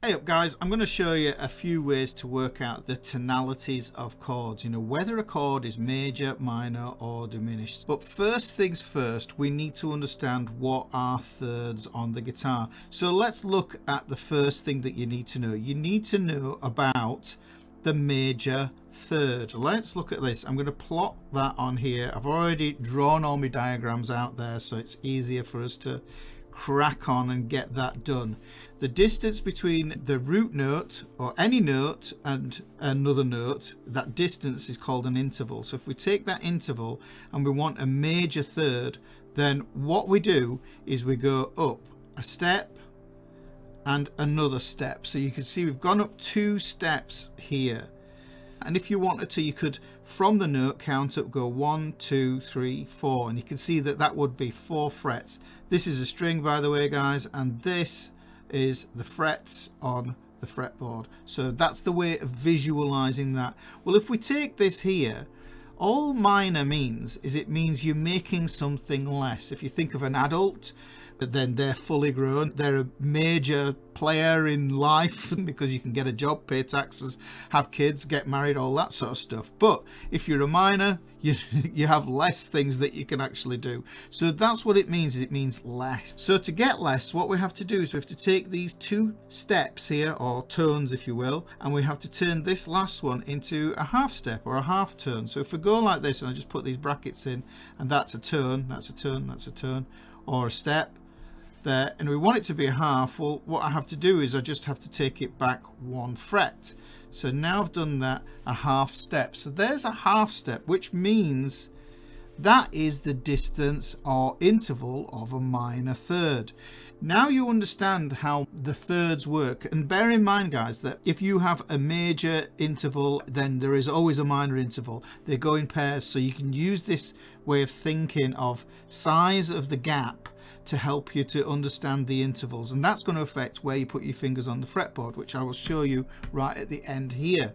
Hey up guys, I'm going to show you a few ways to work out the tonalities of chords, whether a chord is major, minor or diminished. But first things first, we need to understand what are thirds on the guitar. So let's look at the first thing that you need to know. You need to know about the major third. Let's look at this. I'm going to plot that on here. I've already drawn all my diagrams out there so it's easier for us to crack on and get that done. The distance between the root note or any note and another note, that distance is called an interval. So if we take that interval and we want a major third, then what we do is we go up a step and another step. So you can see we've gone up 2 steps here. And if you wanted to, you could, from the note, count up, go 1, 2, 3, 4, and you can see that that would be 4 frets. This is a string, by the way, guys, and this is the frets on the fretboard. So that's the way of visualizing that. Well, if we take this here, all minor means is it means you're making something less. If you think of an adult, then they're fully grown, they're a major player in life because you can get a job, pay taxes, have kids, get married, all that sort of stuff. But if you're a minor, you have less things that you can actually do. So that's what it means. It means less. So to get less, what we have to do is we have to take these 2 steps here, or tones if you will, and we have to turn this last one into a half step or a half tone. So if we go like this, and I just put these brackets in, and that's a tone, that's a tone, that's a tone, or a step there, and we want it to be a half. Well, what I have to do is I just have to take it back 1 fret. So now I've done that, a half step. So there's a half step, which means that is the distance or interval of a minor third. Now you understand how the thirds work, and bear in mind, guys, that if you have a major interval, then there is always a minor interval. They go in pairs, so you can use this way of thinking of size of the gap to help you to understand the intervals, and that's going to affect where you put your fingers on the fretboard, which I will show you right at the end here.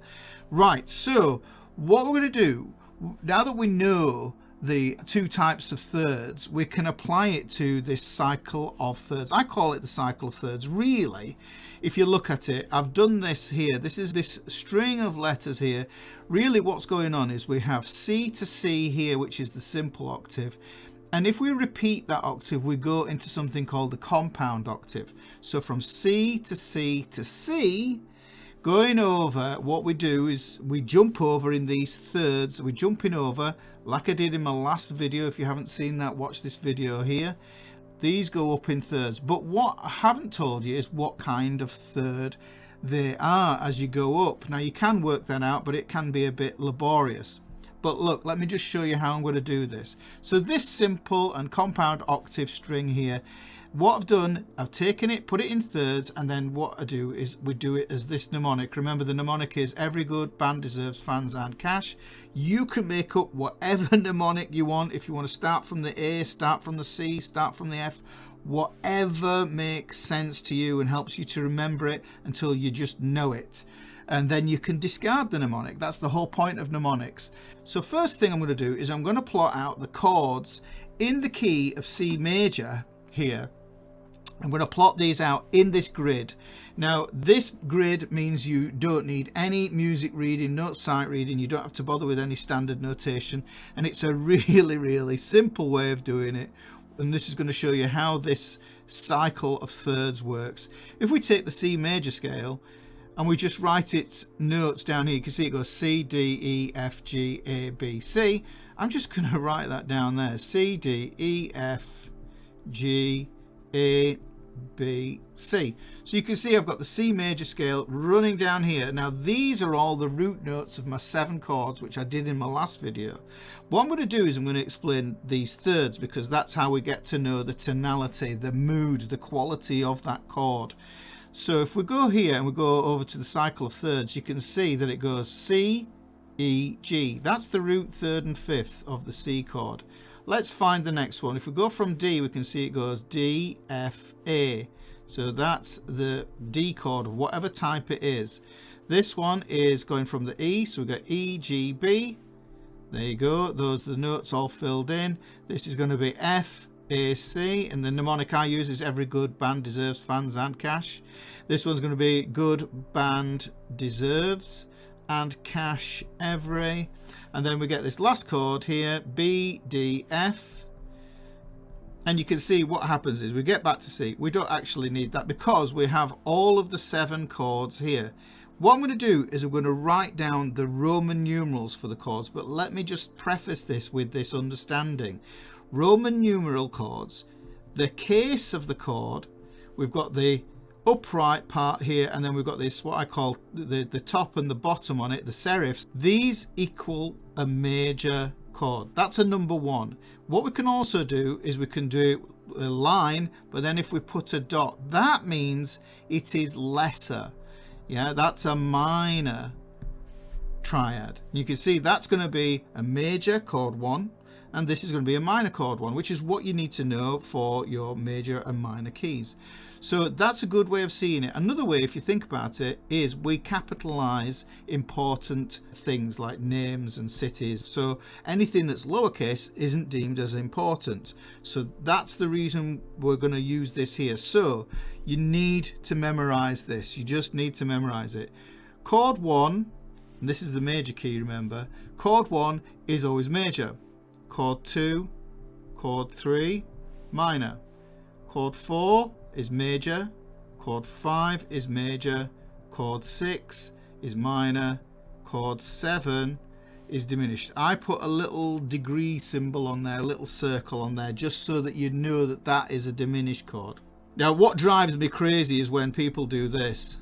Right, so what we're going to do now that we know the 2 types of thirds, we can apply it to this cycle of thirds. I call it the cycle of thirds. Really, if you look at it, I've done this here. This is this string of letters here. Really what's going on is we have C to C here, which is the simple octave. And if we repeat that octave, we go into something called the compound octave. So from C to C to C, going over, what we do is we jump over in these thirds. We're jumping over like I did in my last video. If you haven't seen that, watch this video here. These go up in thirds. But what I haven't told you is what kind of third they are as you go up. Now you can work that out, but it can be a bit laborious. But look, let me just show you how I'm going to do this. So this simple and compound octave string here, what I've done, I've taken it, put it in thirds, and then what I do is we do it as this mnemonic. Remember, the mnemonic is every good band deserves fans and cash. You can make up whatever mnemonic you want. If you want to start from the A, start from the C, start from the F, whatever makes sense to you and helps you to remember it until you just know it. And then you can discard the mnemonic. That's the whole point of mnemonics. So first thing I'm going to do is I'm going to plot out the chords in the key of C major here. I'm going to plot these out in this grid. Now this grid means you don't need any music reading, note sight reading. You don't have to bother with any standard notation, and it's a really simple way of doing it. And this is going to show you how this cycle of thirds works. If we take the C major scale and we just write its notes down here, you can see it goes C, D, E, F, G, A, B, C. I'm just going to write that down there. C, D, E, F, G, A, B, C. So you can see I've got the C major scale running down here. Now these are all the root notes of my 7 chords, which I did in my last video. What I'm going to do is I'm going to explain these thirds, because that's how we get to know the tonality, the mood, the quality of that chord. So if we go here and we go over to the cycle of thirds, you can see that it goes C, E, G. That's the root 3rd and 5th of the C chord. Let's find the next one. If we go from D, we can see it goes D, F, A. So that's the D chord of whatever type it is. This one is going from the E, so we've got E, G, B. There you go. Those are the notes all filled in. This is going to be F, A, C, and the mnemonic I use is every good band deserves fans and cash. This one's going to be good band deserves and cash every. And then we get this last chord here, B, D, F. And you can see what happens is we get back to C. We don't actually need that because we have all of the 7 chords here. What I'm going to do is I'm going to write down the Roman numerals for the chords, but let me just preface this with this understanding. Roman numeral chords, the case of the chord, we've got the upright part here, and then we've got this, what I call the top and the bottom on it, the serifs. These equal a major chord. That's a number 1. What we can also do is we can do a line, but then if we put a dot, that means it is lesser. Yeah, that's a minor triad. You can see that's going to be a major chord 1, and this is going to be a minor chord 1, which is what you need to know for your major and minor keys. So that's a good way of seeing it. Another way, if you think about it, is we capitalize important things like names and cities. So anything that's lowercase isn't deemed as important. So that's the reason we're going to use this here. So you need to memorize this. You just need to memorize it. Chord 1, and this is the major key, remember. Chord 1 is always major. Chord 2, chord 3, minor. Chord 4 is major. Chord 5 is major. Chord 6 is minor. Chord 7 is diminished. I put a little degree symbol on there, a little circle on there, just so that you know that that is a diminished chord. Now, what drives me crazy is when people do this.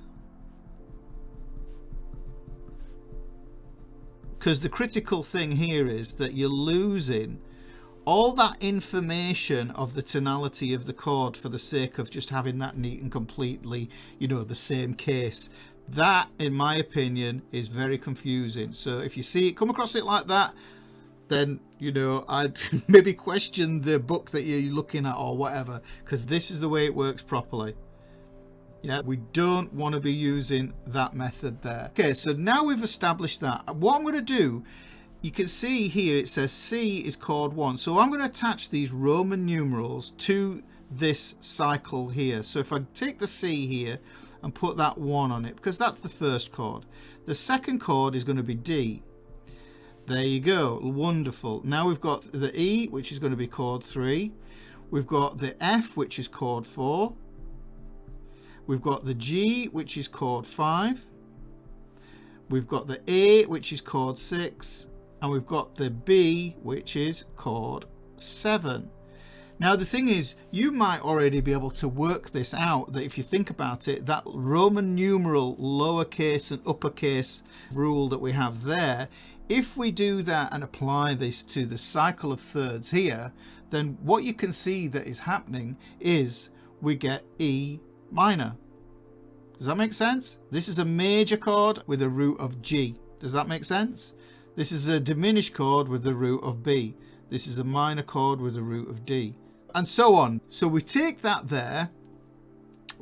Because the critical thing here is that you're losing all that information of the tonality of the chord for the sake of just having that neat and completely, you know, the same case. That, in my opinion, is very confusing. So if you see it, come across it like that, then, you know, I'd maybe question the book that you're looking at or whatever, because this is the way it works properly. Yeah, we don't want to be using that method there. Okay, so now we've established that. What I'm going to do, you can see here it says C is chord 1. So I'm going to attach these Roman numerals to this cycle here. So if I take the C here and put that 1 on it, because that's the first chord. The second chord is going to be D. There you go, wonderful. Now we've got the E, which is going to be chord 3. We've got the F, which is chord 4. We've got the G, which is chord 5. We've got the A, which is chord 6. And we've got the B, which is chord 7. Now the thing is, you might already be able to work this out, that if you think about it, that Roman numeral lowercase and uppercase rule that we have there, if we do that and apply this to the cycle of thirds here, then what you can see that is happening is we get E minor. Does that make sense? This is a major chord with a root of G. Does that make sense? This is a diminished chord with the root of B. This is a minor chord with the root of D, and so on. So we take that there,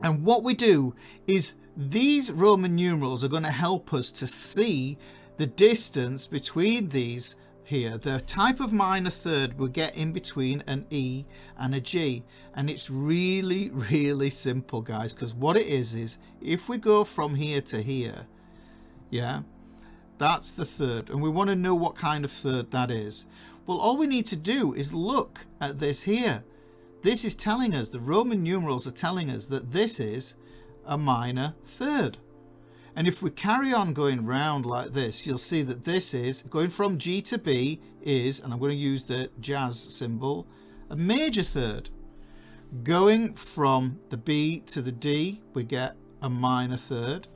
and what we do is these Roman numerals are going to help us to see the distance between these here, the type of minor third we get in between an E and a G. And it's really, really simple, guys, because what it is if we go from here to here, yeah, that's the third, and we want to know what kind of third that is. Well, all we need to do is look at this here. This is telling us, the Roman numerals are telling us that this is a minor third. And if we carry on going round like this, you'll see that this is going from G to B is, and I'm going to use the jazz symbol, a major third. Going from the B to the D, we get a minor third.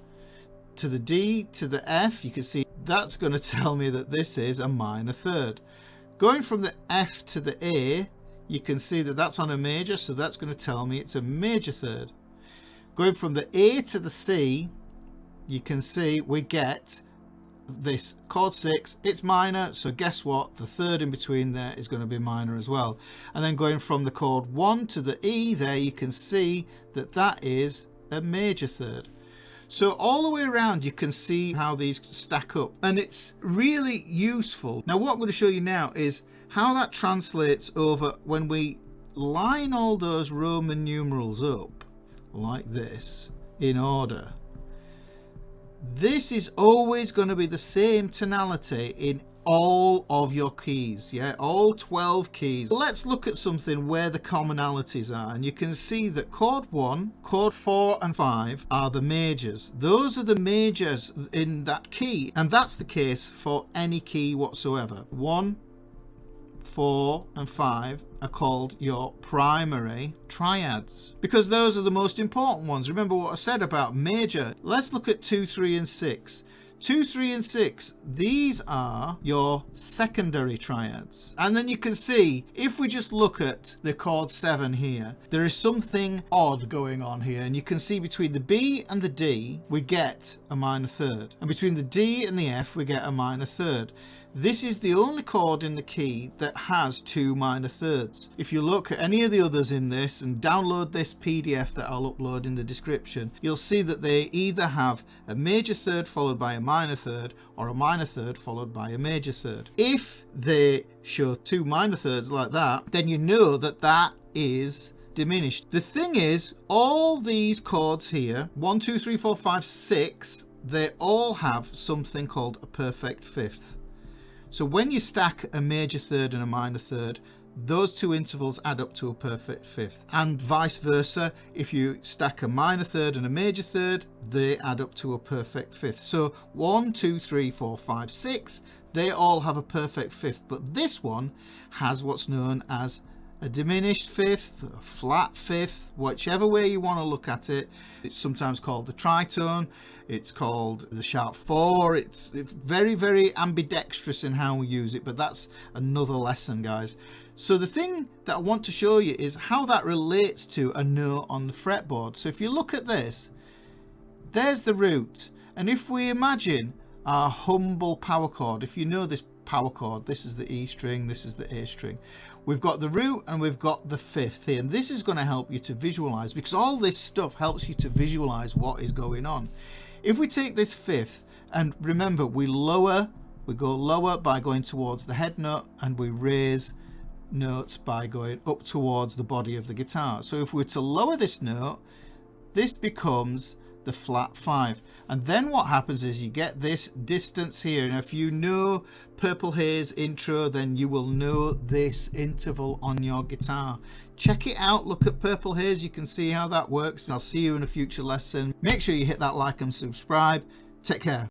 To the D to the F, you can see that's going to tell me that this is a minor third. Going from the F to the A, you can see that that's on a major, so that's going to tell me it's a major third. Going from the A to the C, you can see we get this chord 6, it's minor, so guess what, the third in between there is going to be minor as well. And then going from the chord 1 to the E there, you can see that that is a major third. So all the way around you can see how these stack up, and it's really useful. Now what I'm going to show you now is how that translates over when we line all those Roman numerals up like this in order, this is always going to be the same tonality in all of your keys, yeah, all 12 keys. Let's look at something where the commonalities are, and you can see that chord 1, chord 4 and 5 are the majors. Those are the majors in that key, and that's the case for any key whatsoever. 1, 4 and 5 are called your primary triads because those are the most important ones. Remember what I said about major. Let's look at 2, 3 and 6. 2, 3 and 6, these are your secondary triads. And then you can see, if we just look at the chord 7 here, there is something odd going on here. And you can see between the B and the D, we get a minor third. And between the D and the F, we get a minor third. This is the only chord in the key that has 2 minor thirds. If you look at any of the others in this and download this PDF that I'll upload in the description, you'll see that they either have a major third followed by a minor third or a minor third followed by a major third. If they show 2 minor thirds like that, then you know that that is diminished. The thing is, all these chords here, 1, 2, 3, 4, 5, 6, they all have something called a perfect fifth. So when you stack a major third and a minor third, those two intervals add up to a perfect fifth. And vice versa, if you stack a minor third and a major third, they add up to a perfect fifth. So 1, 2, 3, 4, 5, 6, they all have a perfect fifth. But this one has what's known as a diminished fifth, a flat fifth, whichever way you want to look at it. It's sometimes called the tritone, it's called the sharp 4. It's very, very ambidextrous in how we use it, but that's another lesson, guys. So the thing that I want to show you is how that relates to a note on the fretboard. So if you look at this, there's the root, and if we imagine our humble power chord, if you know this power chord, this is the E string, this is the A string, we've got the root and we've got the fifth here, and this is going to help you to visualize, because all this stuff helps you to visualize what is going on. If we take this fifth, and remember, we go lower by going towards the head note, and we raise notes by going up towards the body of the guitar. So if we were to lower this note, this becomes the flat 5, and then what happens is you get this distance here. And if you know Purple Haze intro, then you will know this interval on your guitar. Check it out, look at Purple Haze, you can see how that works. I'll see you in a future lesson. Make sure you hit that like and subscribe. Take care.